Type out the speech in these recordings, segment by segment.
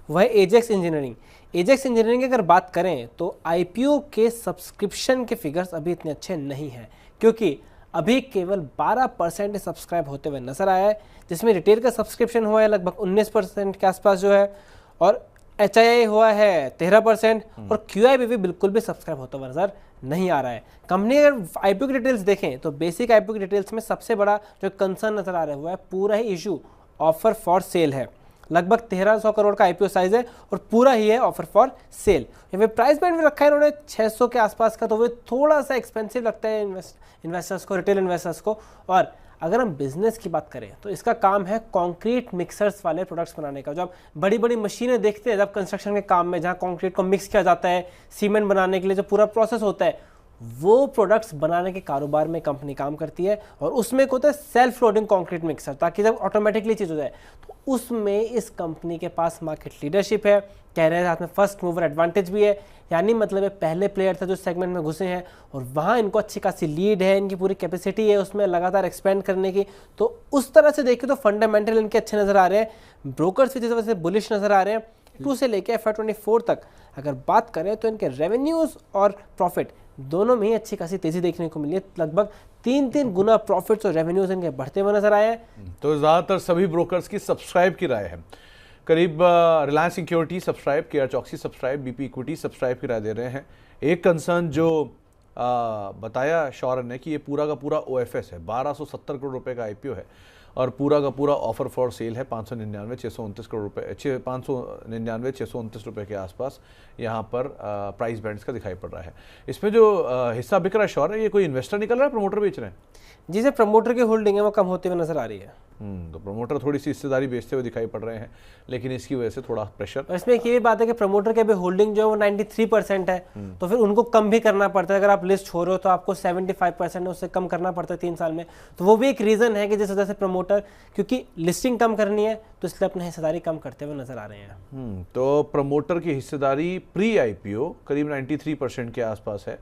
वह है Ajax engineering. Ajax engineering की अगर बात करें तो आईपीओ के सब्सक्रिप्शन के फिगर्स अभी इतने अच्छे नहीं हैं, क्योंकि अभी केवल 12% सब्सक्राइब होते हुए नजर आया है, जिसमें रिटेल का सब्सक्रिप्शन हुआ है लगभग 19% के आसपास जो है, और HII हुआ है 13%, और QIB भी बिल्कुल भी सब्सक्राइब होता हुआ नजर नहीं आ रहा है। कंपनी अगर आईपीओ की डिटेल्स देखें तो बेसिक आईपीओ की डिटेल्स में सबसे बड़ा जो कंसर्न नजर आ रहा हुआ है पूरा ही इशू ऑफर फॉर सेल है। लगभग 1300 करोड़ का आईपीओ साइज है और पूरा ही है ऑफर फॉर सेल। यहाँ प्राइस बैंड भी रखा है इन्होंने 600 के आसपास का, तो वो थोड़ा सा एक्सपेंसिव लगता है इन्वेस्टर्स को, रिटेल इन्वेस्टर्स को। और अगर हम बिजनेस की बात करें तो इसका काम है कंक्रीट मिक्सर्स वाले प्रोडक्ट्स बनाने का। जो आप बड़ी बड़ी मशीनें देखते हैं जब कंस्ट्रक्शन के काम में, जहां कंक्रीट को मिक्स किया जाता है सीमेंट बनाने के लिए, जो पूरा प्रोसेस होता है, वो प्रोडक्ट्स बनाने के कारोबार में कंपनी काम करती है। और उसमें एक होता है सेल्फ लोडिंग कंक्रीट मिक्सर, ताकि जब ऑटोमेटिकली चीज़ हो जाए, तो उसमें इस कंपनी के पास मार्केट लीडरशिप है, कह रहे हैं हाथ में फर्स्ट मूवर एडवांटेज भी है। यानी मतलब है पहले प्लेयर था जो सेगमेंट में घुसे हैं, और वहाँ इनको अच्छी खासी लीड है, इनकी पूरी कैपेसिटी है उसमें लगातार एक्सपेंड करने की। तो उस तरह से देखें तो फंडामेंटल इनके अच्छे नज़र आ रहे हैं। ब्रोकर्स भी जिस वजह से बुलिश नज़र आ रहे हैं। 2 से लेकर FY24 तक अगर बात करें तो इनके रेवेन्यूज़ और प्रॉफिट दोनों में ही अच्छी खासी तेज़ी देखने को मिली है। लगभग 3 गुना प्रॉफिट्स और रेवेन्यूज़ इनके बढ़ते हुए नजर आए हैं। तो ज़्यादातर सभी ब्रोकर्स की सब्सक्राइब की राय है। करीब रिलायंस सिक्योरिटी सब्सक्राइब, केआर चौकसी सब्सक्राइब, BP इक्विटी सब्सक्राइब की राय दे रहे हैं। एक कंसर्न जो बताया शौरन ने कि ये पूरा का पूरा OFS है, 1270 करोड़ रुपए का IPO है, और पूरा का पूरा ऑफर फॉर सेल है 599-629 करोड़ रुपए, 599-629 रुपए के आसपास यहाँ पर प्राइस बैंड्स का दिखाई पड़ रहा है। इसमें जो हिस्सा बिक रहा है शौर्य, ये कोई इन्वेस्टर निकल रहा है, प्रमोटर बेच रहे हैं? जिसे प्रमोटर की होल्डिंग है वो कम होते हुए नजर आ रही है। तो प्रमोटर थोड़ी सी हिस्सेदारी बेचते हुए दिखाई पड़ रहे हैं, लेकिन इसकी वजह से थोड़ा प्रेशर। इसमें एक ये भी बात है कि प्रमोटर के भी होल्डिंग जो है वो 93% है, तो फिर उनको कम भी करना पड़ता है। अगर आप लिस्ट छोड़ रहे हो तो आपको 75% उससे कम करना पड़ता है 3 साल में। तो वो भी एक रीजन है कि जिस वजह से प्रमोटर, क्योंकि लिस्टिंग कम करनी है तो इसलिए अपनी हिस्सेदारी कम करते हुए नजर आ रहे हैं। तो प्रमोटर की हिस्सेदारी प्री IPO करीब 93% के आसपास है।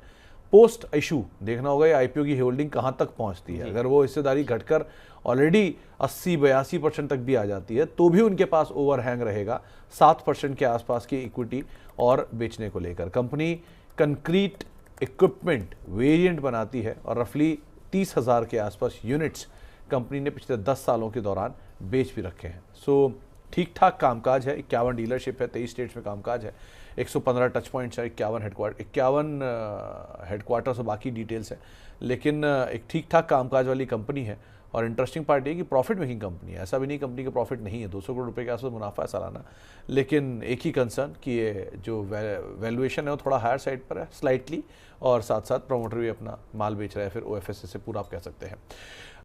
पोस्ट इशू देखना होगा ये IPO की होल्डिंग कहाँ तक पहुँचती है। अगर वो हिस्सेदारी घटकर ऑलरेडी 80-82% तक भी आ जाती है तो भी उनके पास ओवरहैंग रहेगा 7% के आसपास की इक्विटी और बेचने को लेकर। कंपनी कंक्रीट इक्विपमेंट वेरिएंट बनाती है और रफली 30,000 के आसपास यूनिट्स कंपनी ने पिछले 10 सालों के दौरान बेच भी रखे हैं। सो ठीक ठाक कामकाज है। 51 डीलरशिप है, 23 स्टेट्स में कामकाज है, 115 टच पॉइंट्स है, 51 हेडक्वार्टर्स और बाकी डिटेल्स है, लेकिन एक ठीक ठाक कामकाज वाली कंपनी है। और इंटरेस्टिंग पार्ट ये कि प्रॉफिट मेकिंग कंपनी है। ऐसा भी नहीं कंपनी का प्रॉफिट नहीं है, 200 करोड़ रुपए के आसपास मुनाफा है सालाना, लेकिन एक ही कंसर्न कि ये जो वैल्यूएशन है वो थोड़ा हायर साइड पर है स्लाइटली, और साथ साथ प्रमोटर भी अपना माल बेच रहा है, फिर OFS से पूरा आप कह सकते हैं।